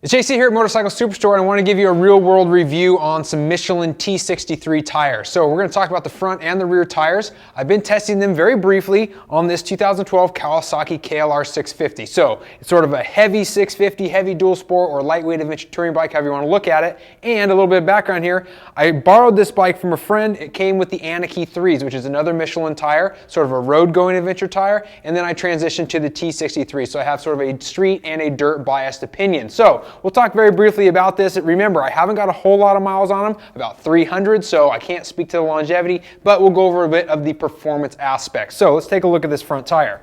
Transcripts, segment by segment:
It's JC here at Motorcycle Superstore, and I want to give you a real-world review on some Michelin T63 tires. So we're going to talk about the front and the rear tires. I've been testing them very briefly on this 2012 Kawasaki KLR650. So it's sort of a heavy 650, heavy dual sport, or lightweight adventure touring bike, however you want to look at it. And a little bit of background here, I borrowed this bike from a friend. It came with the Aniki 3s, which is another Michelin tire, sort of a road-going adventure tire, and then I transitioned to the T63. So I have sort of a street and a dirt biased opinion. So we'll talk very briefly about this. Remember, I haven't got a whole lot of miles on them, about 300, so I can't speak to the longevity, but we'll go over a bit of the performance aspects. So let's take a look at this front tire.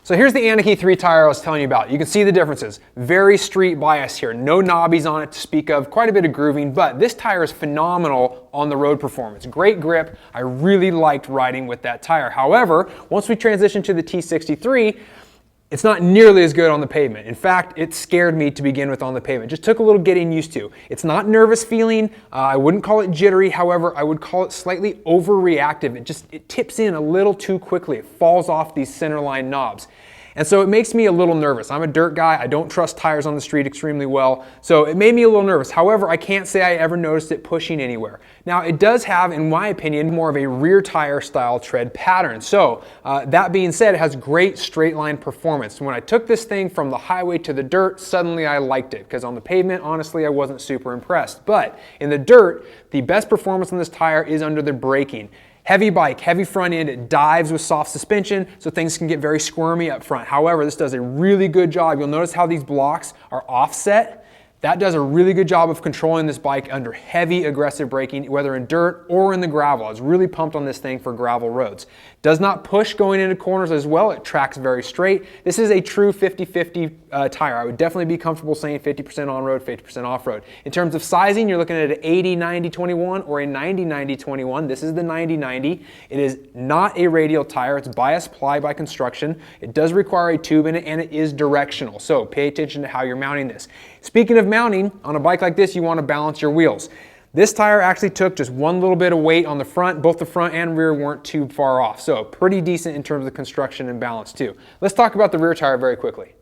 So here's the Aniki 3 tire I was telling you about. You can see the differences. Very street bias here. No knobbies on it to speak of. Quite a bit of grooving, but this tire is phenomenal on the road performance. Great grip. I really liked riding with that tire. However, once we transition to the T63, it's not nearly as good on the pavement. In fact, it scared me to begin with on the pavement. Just took a little getting used to. It's not nervous feeling. I wouldn't call it jittery. However, I would call it slightly overreactive. It tips in a little too quickly. It falls off these centerline knobs. And so it makes me a little nervous. I'm a dirt guy. I don't trust tires on the street extremely well. So it made me a little nervous. However, I can't say I ever noticed it pushing anywhere. Now it does have, in my opinion, more of a rear tire style tread pattern. So that being said, it has great straight line performance. When I took this thing from the highway to the dirt, suddenly I liked it, because on the pavement, honestly, I wasn't super impressed. But in the dirt, the best performance on this tire is under the braking. Heavy bike, heavy front end, it dives with soft suspension, so things can get very squirmy up front. However, this does a really good job. You'll notice how these blocks are offset. That does a really good job of controlling this bike under heavy aggressive braking, whether in dirt or in the gravel. I was really pumped on this thing for gravel roads. Does not push going into corners as well. It tracks very straight. This is a true 50-50 tire. I would definitely be comfortable saying 50% on-road, 50% off-road. In terms of sizing, you're looking at an 80-90-21 or a 90-90-21. This is the 90-90. It is not a radial tire. It's bias ply by construction. It does require a tube in it, and it is directional. So pay attention to how you're mounting this. Speaking of mounting, on a bike like this, you want to balance your wheels. This tire actually took just one little bit of weight on the front. Both the front and rear weren't too far off, so pretty decent in terms of construction and balance too. Let's talk about the rear tire very quickly.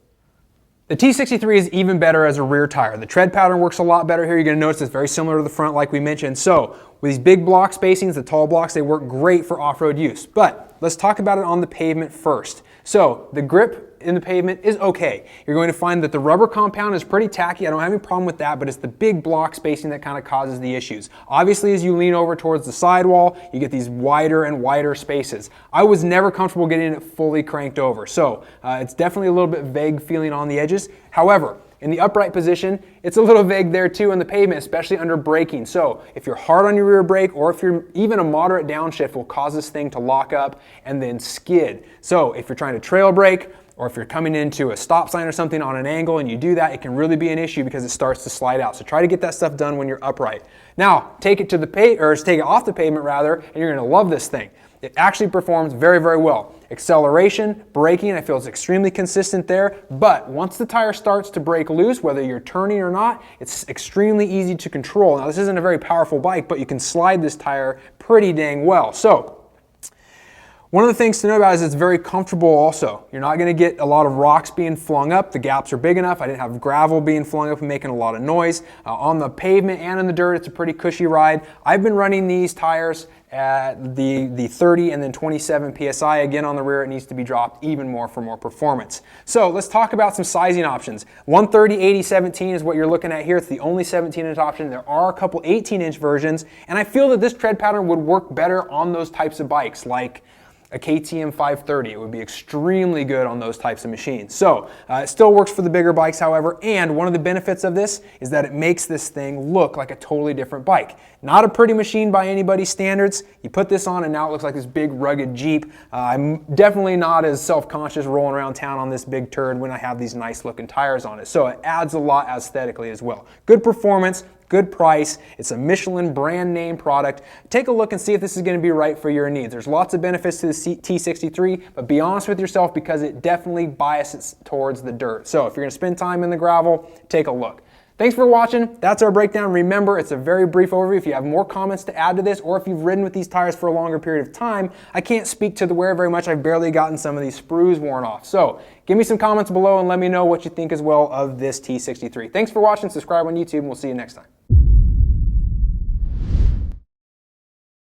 The T63 is even better as a rear tire. The tread pattern works a lot better here. You're going to notice it's very similar to the front like we mentioned. So with these big block spacings, the tall blocks, they work great for off-road use. But let's talk about it on the pavement first. So the grip in the pavement is okay. You're going to find that the rubber compound is pretty tacky. I don't have any problem with that, but it's the big block spacing that kind of causes the issues. Obviously, as you lean over towards the sidewall, you get these wider and wider spaces. I was never comfortable getting it fully cranked over, so it's definitely a little bit vague feeling on the edges. However, in the upright position, it's a little vague there too on the pavement, especially under braking. So if you're hard on your rear brake, or if you're even a moderate downshift, will cause this thing to lock up and then skid. So if you're trying to trail brake, or if you're coming into a stop sign or something on an angle and you do that, it can really be an issue because it starts to slide out. So try to get that stuff done when you're upright. Now, take it off the pavement rather, and you're gonna love this thing. It actually performs very, very well. Acceleration, braking, I feel is extremely consistent there, but once the tire starts to break loose, whether you're turning or not, it's extremely easy to control. Now, this isn't a very powerful bike, but you can slide this tire pretty dang well. So, one of the things to know about is it's very comfortable also. You're not gonna get a lot of rocks being flung up. The gaps are big enough. I didn't have gravel being flung up and making a lot of noise. On the pavement and in the dirt, it's a pretty cushy ride. I've been running these tires at the 30 and then 27 PSI. Again, on the rear, it needs to be dropped even more for more performance. So let's talk about some sizing options. 130/80/17 is what you're looking at here. It's the only 17-inch option. There are a couple 18-inch versions, and I feel that this tread pattern would work better on those types of bikes, like a KTM 530. It would be extremely good on those types of machines. So it still works for the bigger bikes, however, and one of the benefits of this is that it makes this thing look like a totally different bike. Not a pretty machine by anybody's standards. You put this on and now it looks like this big rugged Jeep. I'm definitely not as self-conscious rolling around town on this big turd when I have these nice looking tires on it. So it adds a lot aesthetically as well. Good performance, good price. It's a Michelin brand name product. Take a look and see if this is going to be right for your needs. There's lots of benefits to the T63, but be honest with yourself because it definitely biases towards the dirt. So if you're going to spend time in the gravel, take a look. Thanks for watching. That's our breakdown. Remember, it's a very brief overview. If you have more comments to add to this, or if you've ridden with these tires for a longer period of time, I can't speak to the wear very much. I've barely gotten some of these sprues worn off. So give me some comments below and let me know what you think as well of this T63. Thanks for watching. Subscribe on YouTube, and we'll see you next time.